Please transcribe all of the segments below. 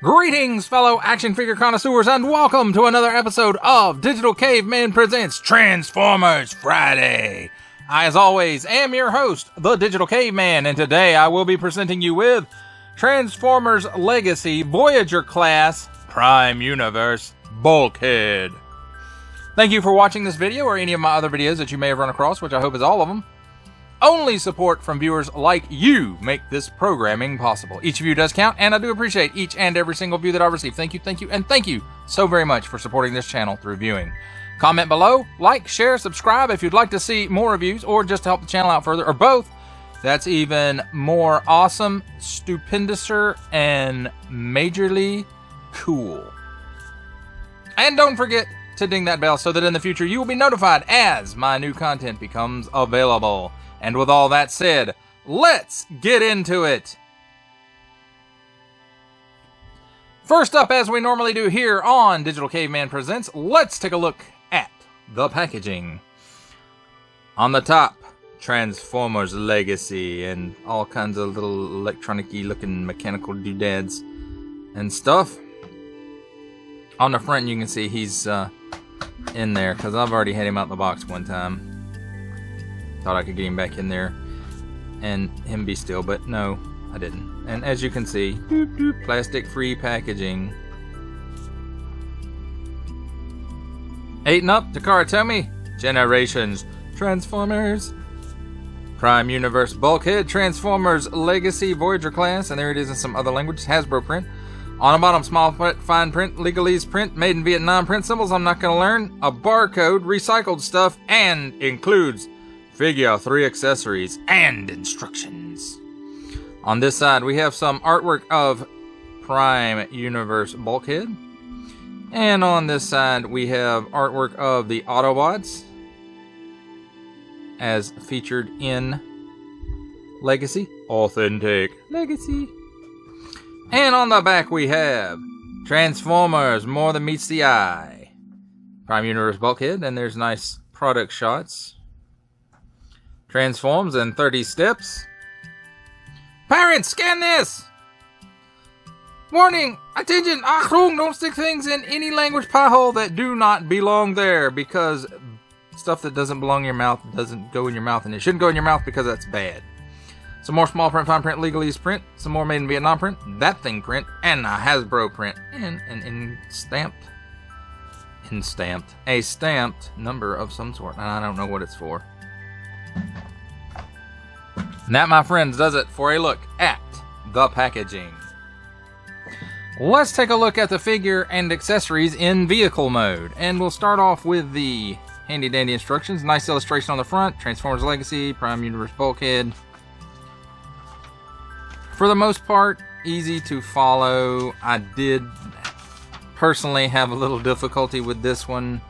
Greetings, fellow action figure connoisseurs, and welcome to another episode of Digital Caveman Presents Transformers Friday. I, as always, am your host, the Digital Caveman, and today I will be presenting you with Transformers Legacy Voyager Class Prime Universe Bulkhead. Thank you for watching this video or any of my other videos that you may have run across, which I hope is all of them. Only support from viewers like you make this programming possible. Each of you does count, and I do appreciate each and every single view that I receive. Thank you, and thank you so very much for supporting this channel through viewing. Comment below, like, share, subscribe if you'd like to see more reviews or just to help the channel out further, or both. That's even more awesome, stupendouser, and majorly cool. And don't forget to ding that bell so that in the future you will be notified as my new content becomes available. And with all that said, let's get into it. First up, as we normally do here on Digital Caveman Presents, let's take a look at the packaging. On the top, Transformers Legacy and all kinds of little electronic-y looking mechanical doodads and stuff. On the front, you can see he's in there because I've already had him out the box one time. Thought I could get him back in there and him be still, but no, I didn't. And as you can see, plastic-free packaging. 8 and up, Takara Tomy, Generations, Transformers, Prime Universe Bulkhead, Transformers Legacy Voyager Class, and there it is in some other languages, Hasbro print. On the bottom, small print, fine print, legalese print, made in Vietnam print symbols I'm not going to learn, a barcode, recycled stuff, and includes figure, 3 accessories, and instructions. On this side, we have some artwork of Prime Universe Bulkhead. And on this side, we have artwork of the Autobots, as featured in Legacy. Authentic Legacy. And on the back, we have Transformers, More Than Meets the Eye. Prime Universe Bulkhead, and there's nice product shots. Transforms in 30 steps. Parents, scan this! Warning! Attention! Achtung! Don't stick things in any language pie hole that do not belong there, because stuff that doesn't belong in your mouth doesn't go in your mouth, and it shouldn't go in your mouth because that's bad. Some more small print, fine print, legalese print, some more made in Vietnam print, that thing print, and a Hasbro print, and an a stamped number of some sort, and I don't know what it's for. And that, my friends, does it for a look at the packaging. Let's take a look at the figure and accessories in vehicle mode. And we'll start off with the handy dandy instructions. Nice illustration on the front. Transformers Legacy, Prime Universe Bulkhead. For the most part, easy to follow. I did personally have a little difficulty with this one.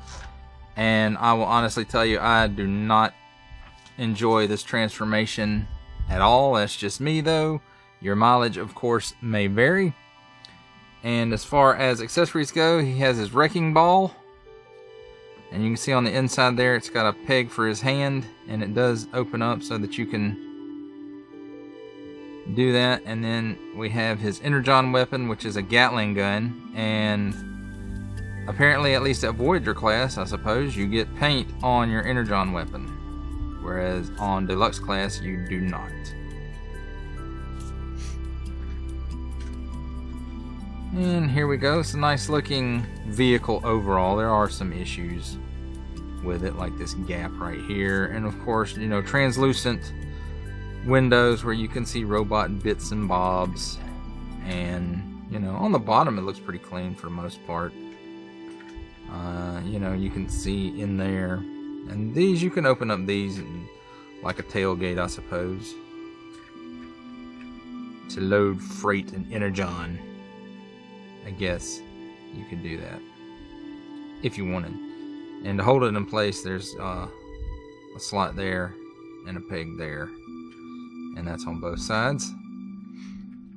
And I will honestly tell you, I do not enjoy this transformation at all. That's just me, though. Your mileage, of course, may vary. And as far as accessories go, he has his wrecking ball. And you can see on the inside there, it's got a peg for his hand. And it does open up so that you can do that. And then we have his Energon weapon, which is a Gatling gun. And apparently, at least at Voyager class, I suppose, you get paint on your Energon weapon. Whereas on Deluxe class, you do not. And here we go. It's a nice looking vehicle overall. There are some issues with it, like this gap right here. And of course, you know, translucent windows where you can see robot bits and bobs. And, you know, on the bottom it looks pretty clean for the most part. You know, you can see in there. And these, you can open up these and, like a tailgate, I suppose, to load freight and energon. I guess you could do that if you wanted. And to hold it in place, there's a slot there and a peg there, and that's on both sides.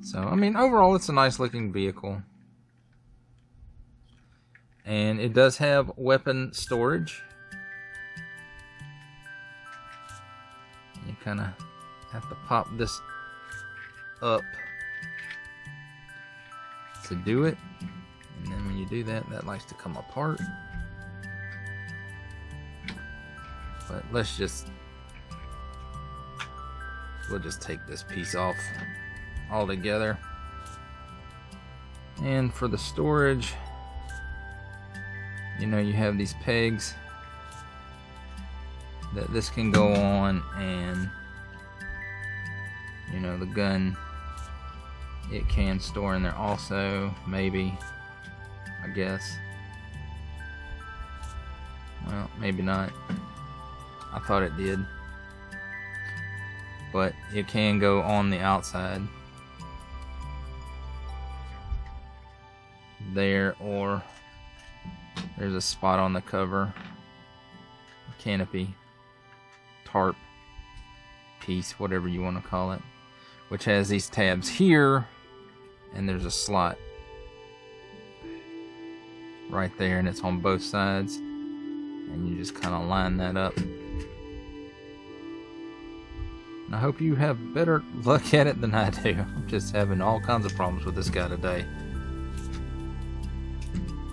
So, I mean, overall, it's a nice looking vehicle. And it does have weapon storage. You kind of have to pop this up to do it. And then when you do that, that likes to come apart. But we'll just take this piece off altogether. And for the storage, you have these pegs that this can go on, and the gun, it can store in there also, maybe, I guess. Well, maybe not. I thought it did. But it can go on the outside there, or there's a spot on the cover, canopy, tarp piece, whatever you want to call it, which has these tabs here, and there's a slot right there, and it's on both sides, and you just kind of line that up. And I hope you have better luck at it than I do. I'm just having all kinds of problems with this guy today.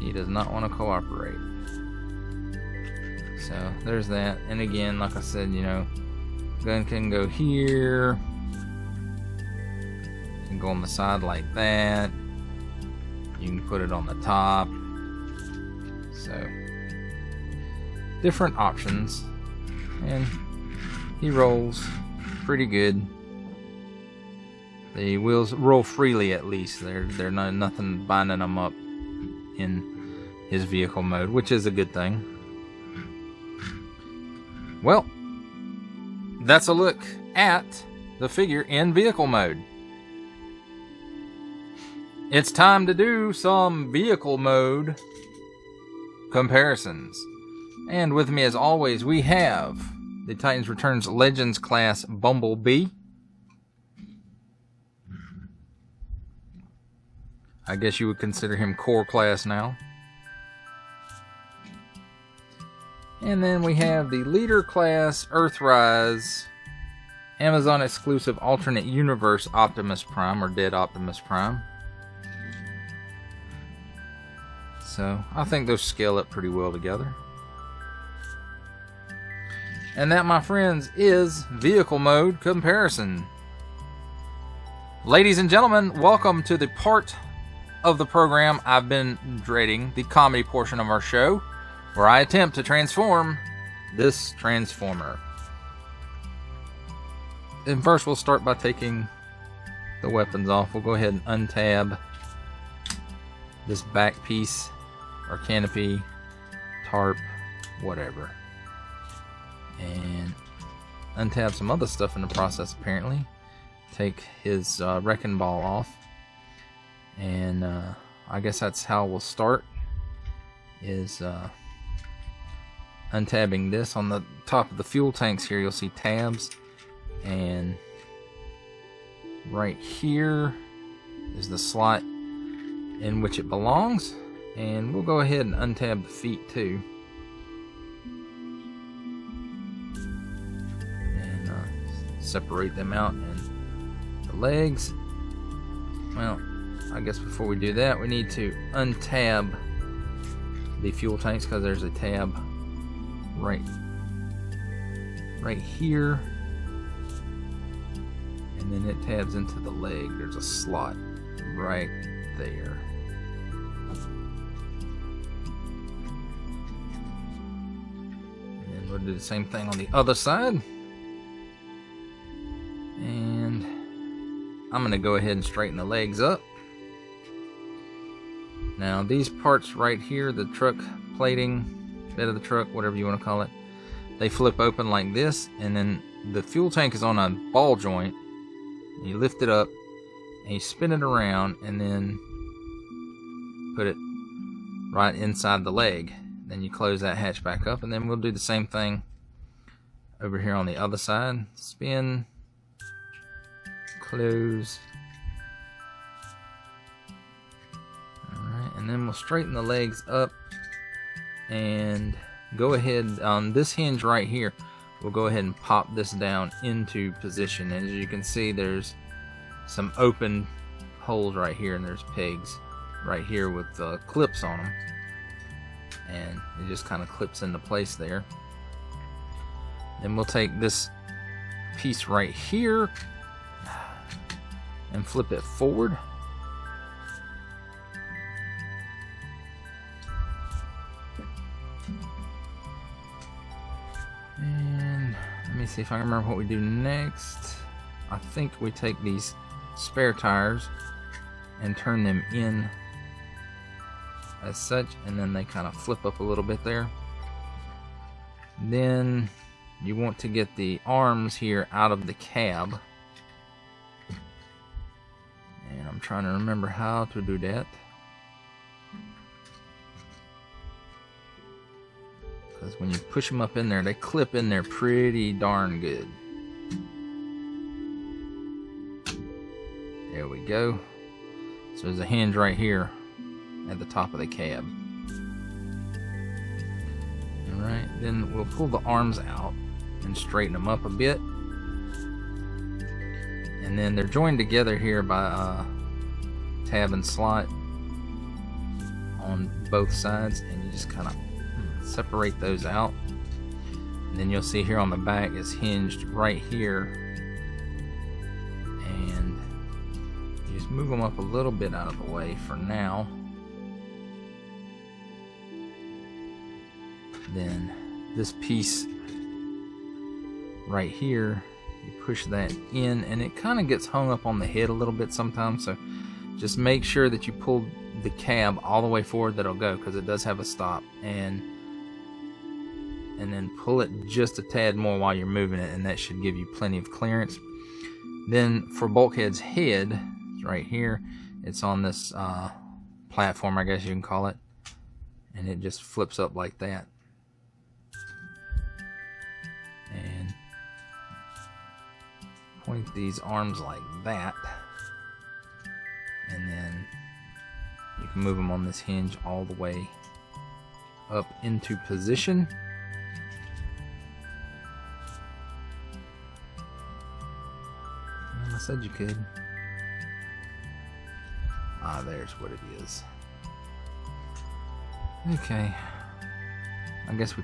He does not want to cooperate. So there's that. And again, like I said, gun can go here, can go on the side like that, you can put it on the top. So different options, and he rolls pretty good. The wheels roll freely, at least. They're not nothing binding them up in his vehicle mode, which is a good thing. Well, that's a look at the figure in vehicle mode. It's time to do some vehicle mode comparisons. And with me, as always, we have the Titans Returns Legends class Bumblebee. I guess you would consider him core class now. And then we have the Leader class Earthrise Amazon exclusive alternate universe Optimus Prime, or Dead Optimus Prime. So I think those scale up pretty well together. And that, my friends, is vehicle mode comparison. Ladies and gentlemen, welcome to the part of the program I've been dreading, the comedy portion of our show, where I attempt to transform this Transformer. And first we'll start by taking the weapons off. We'll go ahead and untab this back piece, or canopy, tarp, whatever. And untab some other stuff in the process, apparently. Take his wrecking ball off. And I guess that's how we'll start, is untabbing this. On the top of the fuel tanks here, you'll see tabs, and right here is the slot in which it belongs. And we'll go ahead and untab the feet too, and separate them out. And the legs, well, I guess before we do that, we need to untab the fuel tanks, because there's a tab right here, and then it tabs into the leg. There's a slot right there. And we'll do the same thing on the other side. And I'm going to go ahead and straighten the legs up. Now these parts right here, the truck plating, bed of the truck, whatever you want to call it, they flip open like this, and then the fuel tank is on a ball joint. You lift it up, and you spin it around, and then put it right inside the leg. Then you close that hatch back up, and then we'll do the same thing over here on the other side. Spin, close. Alright, and then we'll straighten the legs up, and go ahead on this hinge right here. We'll go ahead and pop this down into position. And as you can see, there's some open holes right here, and there's pegs. right here with clips on them, and it just kind of clips into place there. Then we'll take this piece right here and flip it forward. And let me see if I can remember what we do next. I think we take these spare tires and turn them in as such, and then they kind of flip up a little bit there. Then you want to get the arms here out of the cab, and I'm trying to remember how to do that, because when you push them up in there, they clip in there pretty darn good. There we go. So there's a hinge right here at the top of the cab. Alright, then we'll pull the arms out and straighten them up a bit. And then they're joined together here by a tab and slot on both sides, and you just kind of separate those out. And then you'll see here on the back is hinged right here, and you just move them up a little bit out of the way for now. Then this piece right here, you push that in, and it kind of gets hung up on the head a little bit sometimes, so just make sure that you pull the cab all the way forward that it'll go, because it does have a stop, and then pull it just a tad more while you're moving it, and that should give you plenty of clearance. Then for Bulkhead's head, it's right here, it's on this platform, I guess you can call it, and it just flips up like that. And point these arms like that, and then you can move them on this hinge all the way up into position. I said you could. Ah, there's what it is. Okay, I guess we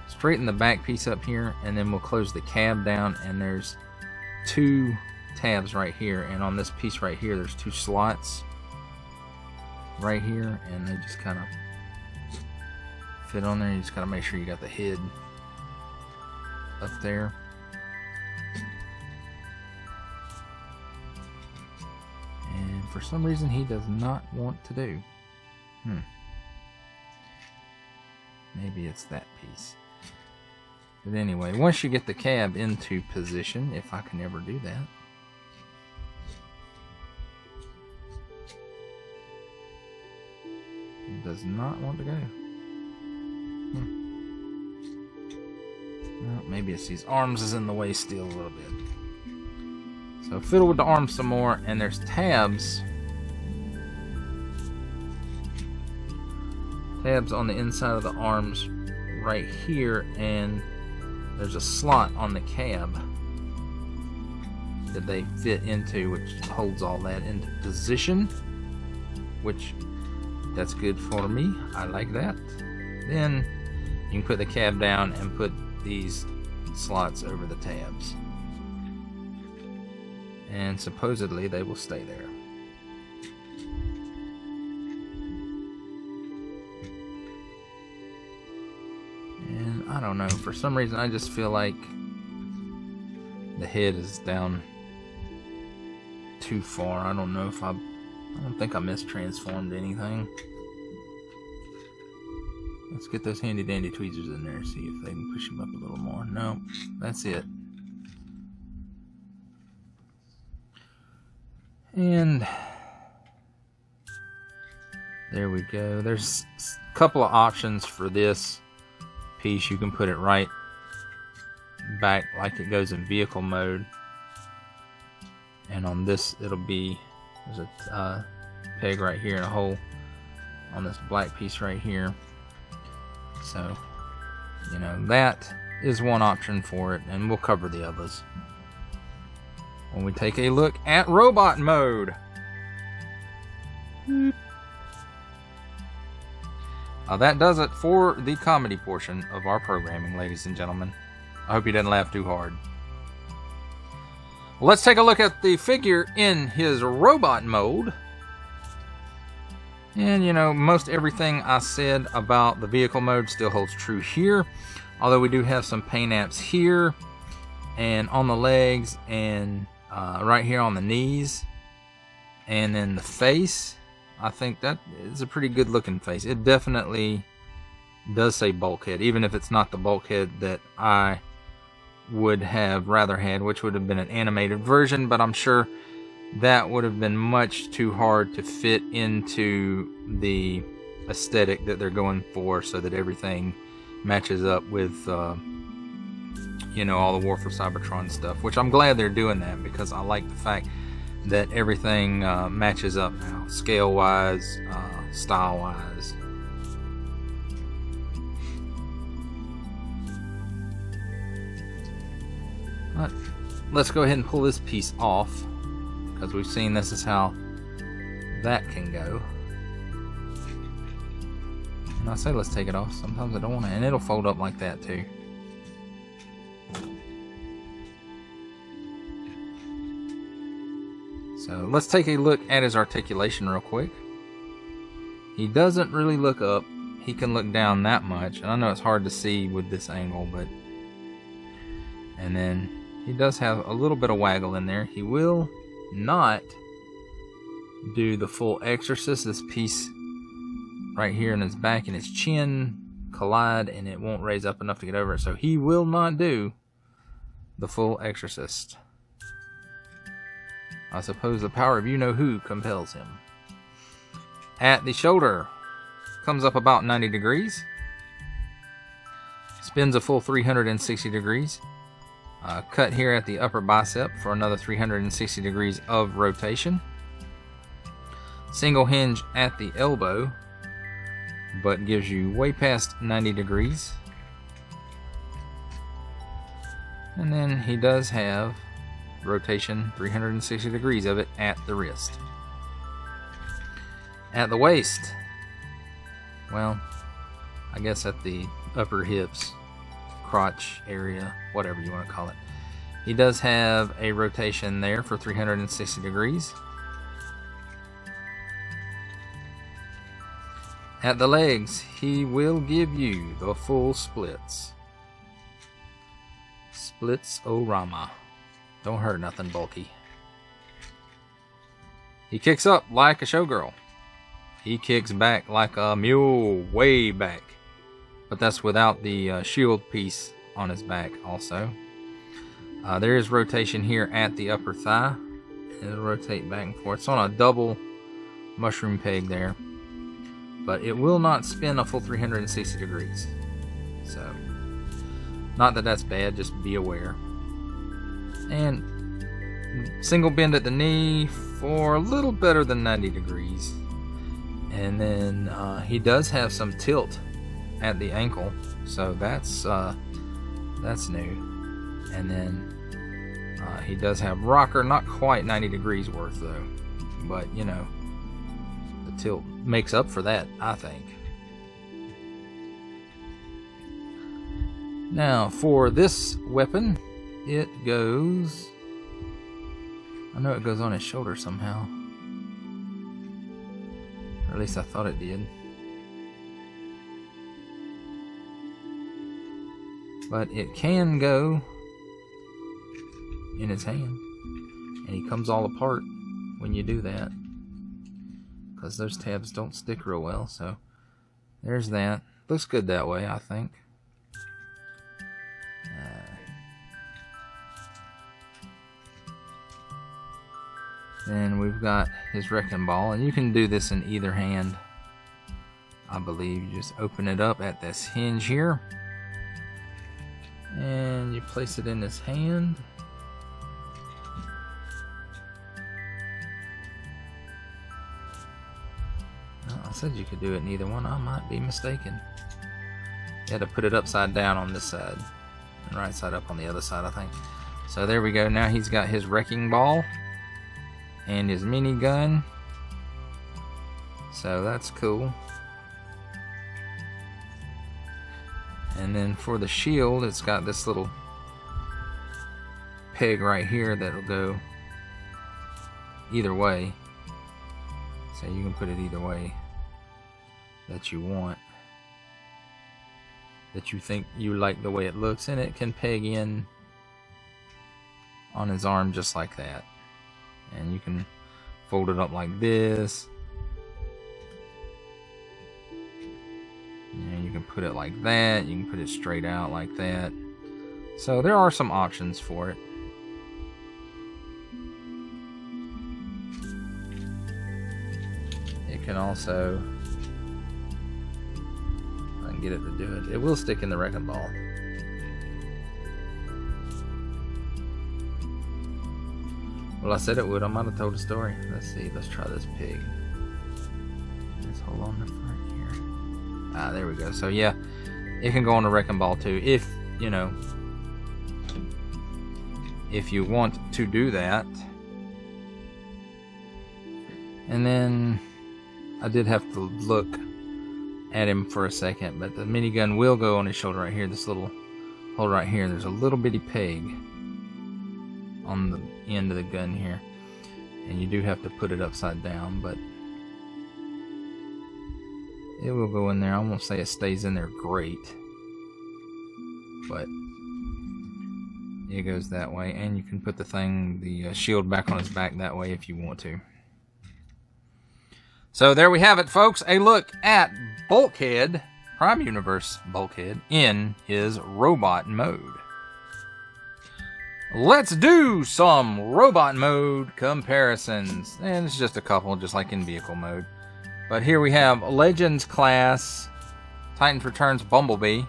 straighten the back piece up here, and then we'll close the cab down, and there's two tabs right here, and on this piece right here there's two slots right here, and they just kind of fit on there. You just gotta make sure you got the head up there. And for some reason he does not want to do. Maybe it's that piece. But anyway, once you get the cab into position, if I can ever do that. It does not want to go. Well, maybe it's these arms is in the way still a little bit. So fiddle with the arms some more, and there's tabs on the inside of the arms right here, and there's a slot on the cab that they fit into, which holds all that into position, which that's good for me. I like that. Then you can put the cab down and put these slots over the tabs, and supposedly they will stay there. And I don't know, for some reason I just feel like the head is down too far. I don't know if I don't think I mistransformed anything. Let's get those handy dandy tweezers in there and see if they can push them up a little more. No, that's it. And there we go. There's a couple of options for this piece. You can put it right back like it goes in vehicle mode, and on this it'll be, there's a peg right here and a hole on this black piece right here. So, you know, that is one option for it, and we'll cover the others when we take a look at robot mode. That does it for the comedy portion of our programming, ladies and gentlemen. I hope you didn't laugh too hard. Let's take a look at the figure in his robot mode. And, you know, most everything I said about the vehicle mode still holds true here. Although we do have some paint apps here and on the legs and right here on the knees. And then the face. I think that is a pretty good looking face. It definitely does say Bulkhead, even if it's not the Bulkhead that I would have rather had, which would have been an animated version, but I'm sure that would have been much too hard to fit into the aesthetic that they're going for, so that everything matches up with you know, all the War for Cybertron stuff, which I'm glad they're doing that, because I like the fact that everything matches up now, scale wise, style wise. But let's go ahead and pull this piece off, because we've seen this is how that can go. And I say let's take it off. Sometimes I don't want to, and it'll fold up like that too. So let's take a look at his articulation real quick. He doesn't really look up. He can look down that much. And I know it's hard to see with this angle, but... And then he does have a little bit of waggle in there. He will not do the full exorcist. This piece right here in his back and his chin collide, and it won't raise up enough to get over it. So he will not do the full exorcist. I suppose the power of you-know-who compels him. At the shoulder, comes up about 90 degrees. Spins a full 360 degrees. Cut here at the upper bicep for another 360 degrees of rotation. Single hinge at the elbow, but gives you way past 90 degrees. And then he does have rotation 360 degrees of it at the wrist. At the waist, well, I guess at the upper hips, crotch area, whatever you want to call it, he does have a rotation there for 360 degrees. At the legs, he will give you the full splits. Splits-o-rama. Don't hurt nothing, Bulky. He kicks up like a showgirl. He kicks back like a mule, way back. But that's without the shield piece on his back also. There is rotation here at the upper thigh. It'll rotate back and forth. It's on a double mushroom peg there. But it will not spin a full 360 degrees. So, not that that's bad, just be aware. And single bend at the knee for a little better than 90 degrees. And then he does have some tilt at the ankle, so that's new. And then he does have rocker, not quite 90 degrees worth though, but you know, the tilt makes up for that, I think. Now for this weapon, it goes, I know it goes on his shoulder somehow. Or at least I thought it did. But it can go in his hand. And he comes all apart when you do that. Because those tabs don't stick real well. So there's that. Looks good that way, I think. Then we've got his wrecking ball, and you can do this in either hand, I believe. You just open it up at this hinge here, and you place it in his hand. Well, I said you could do it in either one. I might be mistaken. You had to put it upside down on this side, and right side up on the other side, I think. So there we go. Now he's got his wrecking ball and his minigun. So that's cool. And then for the shield, it's got this little peg right here that'll go either way. So you can put it either way that you want, that you think you like the way it looks, and it can peg in on his arm just like that. And you can fold it up like this. And you can put it like that. You can put it straight out like that. So there are some options for it. It can also, I can get it to do it. It will stick in the wrecking ball. Well, I said it would. I might have told a story. Let's see. Let's try this pig. Let's hold on the front here. Ah, there we go. So yeah, it can go on the wrecking ball too, if you know, if you want to do that. And then I did have to look at him for a second, but the minigun will go on his shoulder right here. This little hole right here. There's a little bitty peg on the end of the gun here, and you do have to put it upside down, but it will go in there. I won't say it stays in there great, but it goes that way, and you can put the shield back on his back that way if you want to. So there we have it, folks, a look at Bulkhead, Prime Universe Bulkhead, in his robot mode. Let's do some robot mode comparisons. And it's just a couple, just like in vehicle mode. But here we have Legends class, Titans Returns Bumblebee.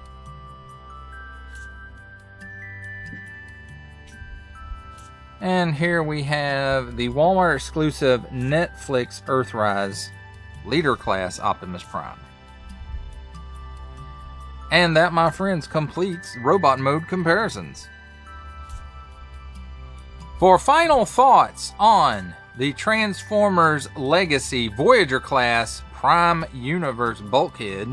And here we have the Walmart exclusive Netflix Earthrise Leader class Optimus Prime. And that, my friends, completes robot mode comparisons. For final thoughts on the Transformers Legacy Voyager class Prime Universe Bulkhead,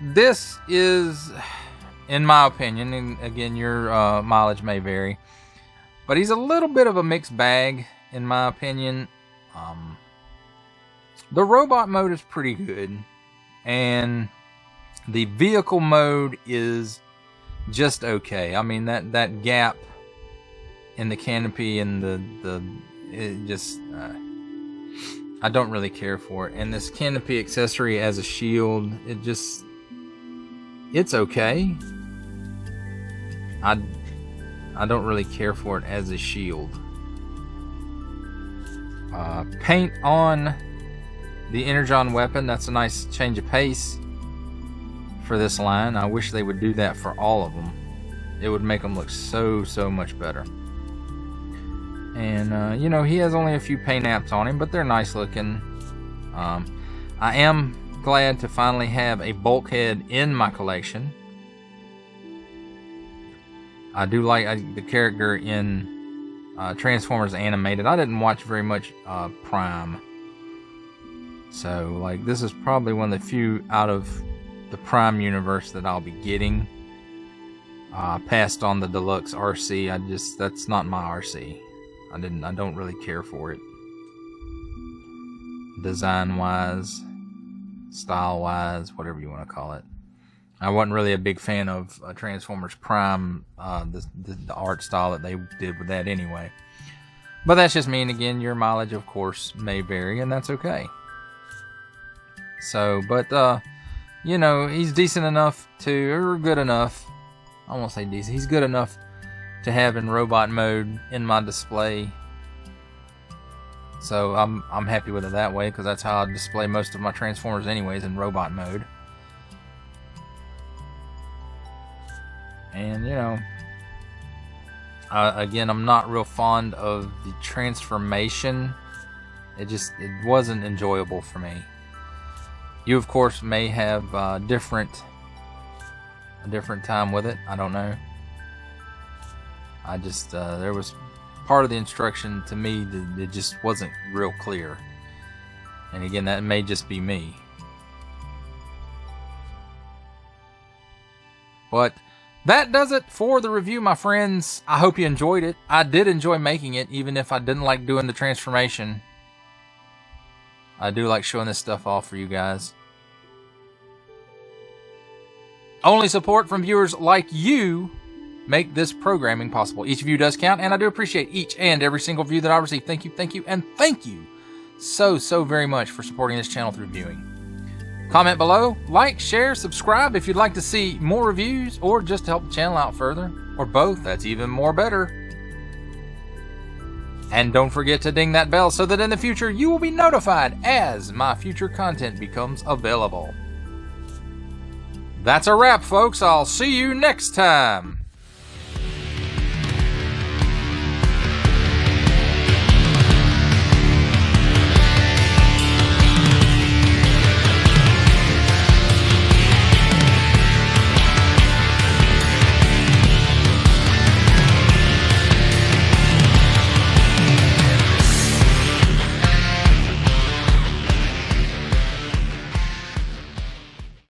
this is, in my opinion, and again your mileage may vary, but he's a little bit of a mixed bag in my opinion. The robot mode is pretty good, and the vehicle mode is just okay. I mean, that gap in the canopy and it just I don't really care for it. And this canopy accessory as a shield, it's okay. I don't really care for it as a shield. Paint on the Energon weapon, that's a nice change of pace for this line. I wish they would do that for all of them. It would make them look so much better. And you know, he has only a few paint apps on him, but they're nice looking. I am glad to finally have a Bulkhead in my collection. I do like the character in Transformers Animated. I didn't watch very much Prime, so like this is probably one of the few out of the Prime universe that I'll be getting. Passed on the deluxe RC. That's not my RC. I don't really care for it. Design wise, style wise, whatever you want to call it. I wasn't really a big fan of Transformers Prime, the art style that they did with that anyway. But that's just me, and again, your mileage, of course, may vary, and that's okay. So, but, you know, he's decent enough or good enough. I won't say decent. He's good enough to have in robot mode in my display. So I'm happy with it that way, because that's how I display most of my Transformers anyways, in robot mode. And you know, again, I'm not real fond of the transformation. It wasn't enjoyable for me. You of course may have a different time with it. I don't know. I just there was part of the instruction to me that it just wasn't real clear. And again, that may just be me. But that does it for the review, my friends. I hope you enjoyed it. I did enjoy making it, even if I didn't like doing the transformation. I do like showing this stuff off for you guys. Only support from viewers like you make this programming possible. Each of you does count, and I do appreciate each and every single view that I receive. Thank you, and thank you so very much for supporting this channel through viewing. Comment below, like, share, subscribe if you'd like to see more reviews or just to help the channel out further, or both. That's even more better. And don't forget to ding that bell so that in the future you will be notified as my future content becomes available. That's a wrap, folks. I'll see you next time.